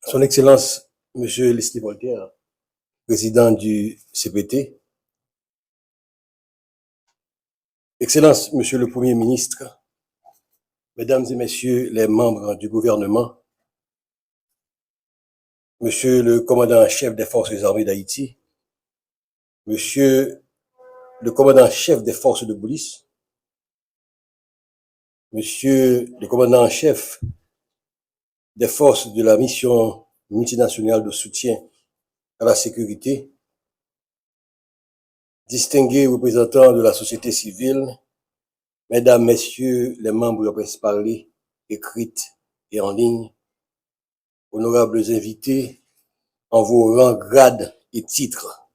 Son Excellence, Monsieur Leslie Voltaire, président du CPT, Excellence, Monsieur le Premier ministre, Mesdames et Messieurs les membres du gouvernement, Monsieur le commandant-chef des forces armées d'Haïti, Monsieur le commandant-chef des forces de police, Monsieur le commandant-chef des forces de la mission multinationale de soutien à la sécurité, distingués représentants de la société civile, Mesdames, Messieurs les membres de la presse parlée, écrite et en ligne, honorables invités en vos rangs, grades et titres.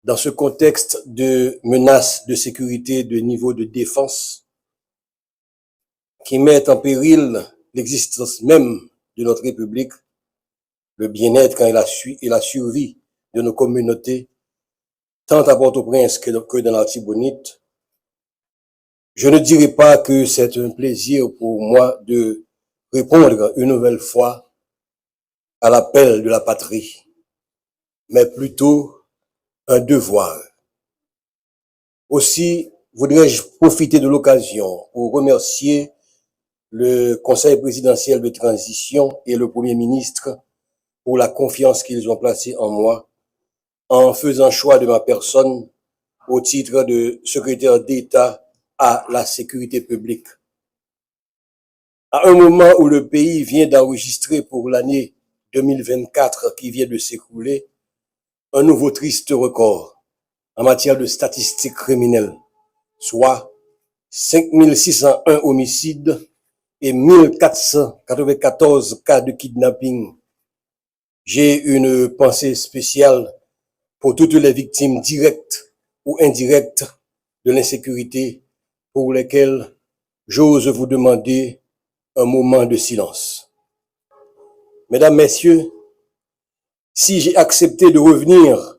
Dans ce contexte de menaces de sécurité de niveau de défense qui mettent en péril l'existence même de notre République, le bien-être et la survie de nos communautés, tant à Port-au-Prince que dans l'Artibonite, je ne dirais pas que c'est un plaisir pour moi de répondre une nouvelle fois à l'appel de la patrie, mais plutôt un devoir. Aussi, voudrais-je profiter de l'occasion pour remercier le Conseil présidentiel de transition et le Premier ministre pour la confiance qu'ils ont placée en moi en faisant choix de ma personne au titre de secrétaire d'État à la sécurité publique. À un moment où le pays vient d'enregistrer pour l'année 2024 qui vient de s'écouler un nouveau triste record en matière de statistiques criminelles, soit 5601 homicides et 1494 cas de kidnapping. J'ai une pensée spéciale pour toutes les victimes directes ou indirectes de l'insécurité pour lesquelles j'ose vous demander un moment de silence. Mesdames, Messieurs, si j'ai accepté de revenir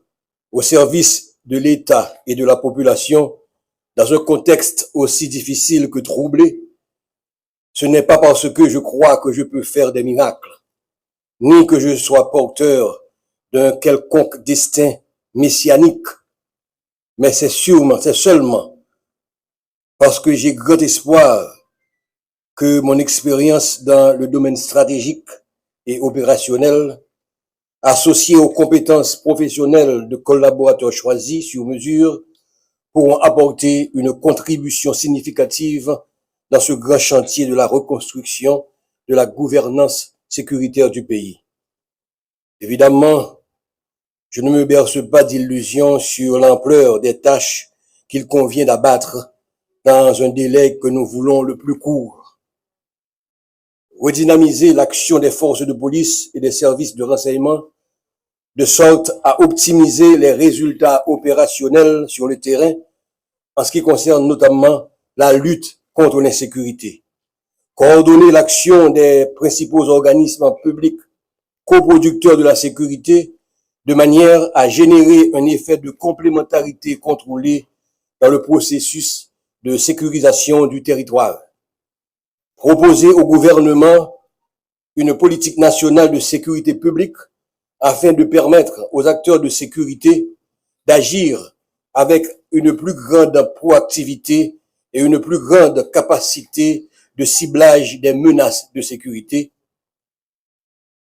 au service de l'État et de la population dans un contexte aussi difficile que troublé, ce n'est pas parce que je crois que je peux faire des miracles, ni que je sois porteur d'un quelconque destin messianique, mais c'est seulement parce que j'ai grand espoir que mon expérience dans le domaine stratégique et opérationnel, associée aux compétences professionnelles de collaborateurs choisis sur mesure, pourront apporter une contribution significative dans ce grand chantier de la reconstruction de la gouvernance sécuritaire du pays. Évidemment, je ne me berce pas d'illusions sur l'ampleur des tâches qu'il convient d'abattre dans un délai que nous voulons le plus court. Redynamiser l'action des forces de police et des services de renseignement de sorte à optimiser les résultats opérationnels sur le terrain en ce qui concerne notamment la lutte contre l'insécurité. Coordonner l'action des principaux organismes publics coproducteurs de la sécurité de manière à générer un effet de complémentarité contrôlée dans le processus de sécurisation du territoire. Proposer au gouvernement une politique nationale de sécurité publique afin de permettre aux acteurs de sécurité d'agir avec une plus grande proactivité et une plus grande capacité de ciblage des menaces de sécurité.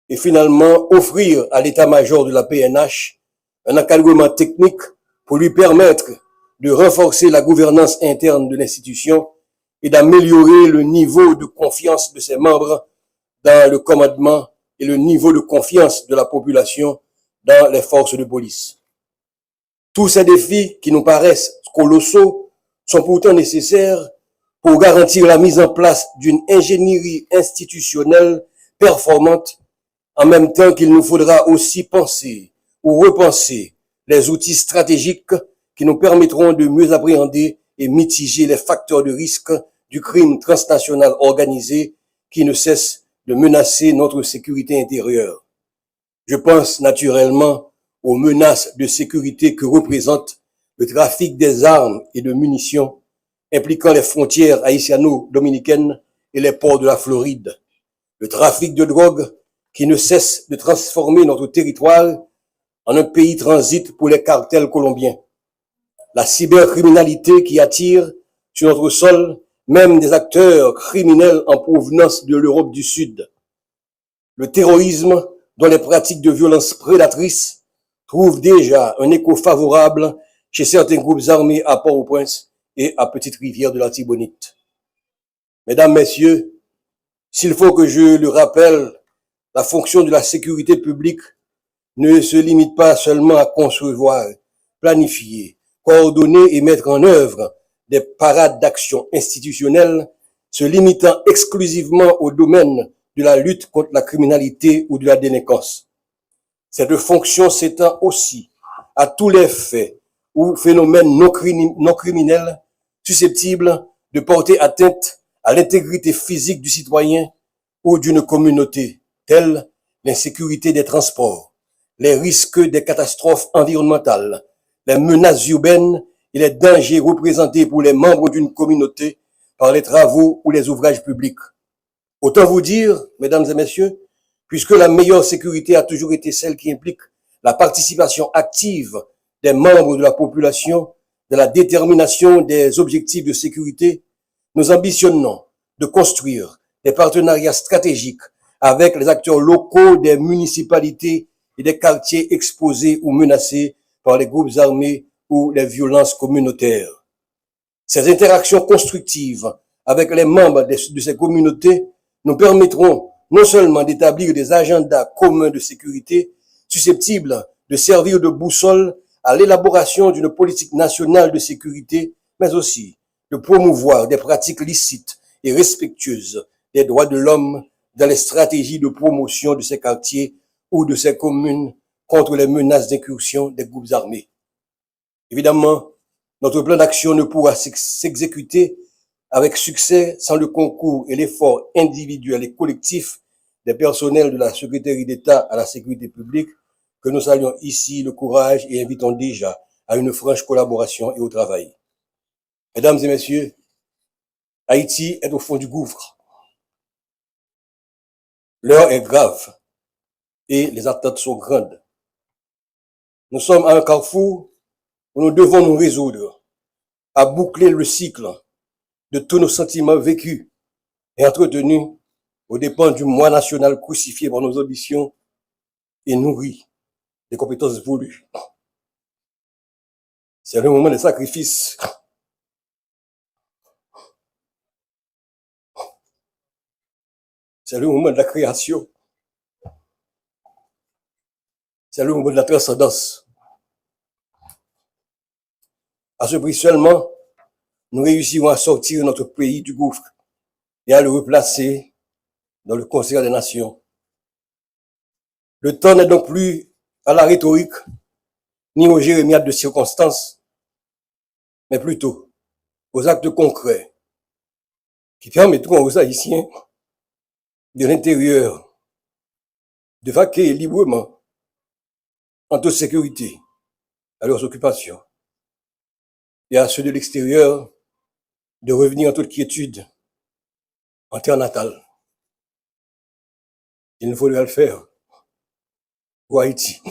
Et finalement, offrir à l'état-major de la PNH un encadrement technique pour lui permettre de renforcer la gouvernance interne de l'institution et d'améliorer le niveau de confiance de ses membres dans le commandement et le niveau de confiance de la population dans les forces de police. Tous ces défis qui nous paraissent colossaux sont pourtant nécessaires pour garantir la mise en place d'une ingénierie institutionnelle performante, en même temps qu'il nous faudra aussi penser ou repenser les outils stratégiques qui nous permettront de mieux appréhender et mitiger les facteurs de risque du crime transnational organisé qui ne cesse de menacer notre sécurité intérieure. Je pense naturellement aux menaces de sécurité que représente le trafic des armes et de munitions impliquant les frontières haïtiano-dominicaines et les ports de la Floride, le trafic de drogue qui ne cesse de transformer notre territoire en un pays transit pour les cartels colombiens, la cybercriminalité qui attire sur notre sol même des acteurs criminels en provenance de l'Europe du Sud, le terrorisme dont les pratiques de violence prédatrices trouvent déjà un écho favorable chez certains groupes armés à Port-au-Prince et à Petite-Rivière de la Tibonite. Mesdames, Messieurs, s'il faut que je le rappelle, la fonction de la sécurité publique ne se limite pas seulement à concevoir, planifier, coordonner et mettre en œuvre des parades d'action institutionnelles se limitant exclusivement au domaine de la lutte contre la criminalité ou de la délinquance. Cette fonction s'étend aussi à tous les faits ou phénomènes non criminels susceptibles de porter atteinte à l'intégrité physique du citoyen ou d'une communauté, telle l'insécurité des transports, les risques des catastrophes environnementales, les menaces urbaines et les dangers représentés pour les membres d'une communauté par les travaux ou les ouvrages publics. Autant vous dire, mesdames et messieurs, puisque la meilleure sécurité a toujours été celle qui implique la participation active des membres de la population dans la détermination des objectifs de sécurité, nous ambitionnons de construire des partenariats stratégiques avec les acteurs locaux des municipalités et des quartiers exposés ou menacés par les groupes armés ou les violences communautaires. Ces interactions constructives avec les membres de ces communautés nous permettront non seulement d'établir des agendas communs de sécurité susceptibles de servir de boussole à l'élaboration d'une politique nationale de sécurité, mais aussi de promouvoir des pratiques licites et respectueuses des droits de l'homme dans les stratégies de promotion de ces quartiers ou de ces communes contre les menaces d'incursion des groupes armés. Évidemment, notre plan d'action ne pourra s'exécuter avec succès sans le concours et l'effort individuel et collectif des personnels de la Secrétaire d'État à la sécurité publique, que nous saluons ici le courage et invitons déjà à une franche collaboration et au travail. Mesdames et messieurs, Haïti est au fond du gouffre. L'heure est grave et les attentes sont grandes. Nous sommes à un carrefour où nous devons nous résoudre à boucler le cycle de tous nos sentiments vécus et entretenus aux dépens du moi national crucifié par nos ambitions et nourri des compétences voulues. C'est le moment des sacrifices. C'est le moment de la création. C'est le moment de la transcendance. À ce prix seulement, nous réussirons à sortir notre pays du gouffre et à le replacer dans le concert des nations. Le temps n'est donc plus à la rhétorique, ni aux jérémiades de circonstances, mais plutôt aux actes concrets qui permettront aux Haïtiens de l'intérieur de vaquer librement en toute sécurité à leurs occupations et à ceux de l'extérieur de revenir en toute quiétude en terre natale. Il nous faudra le faire pour Haïti.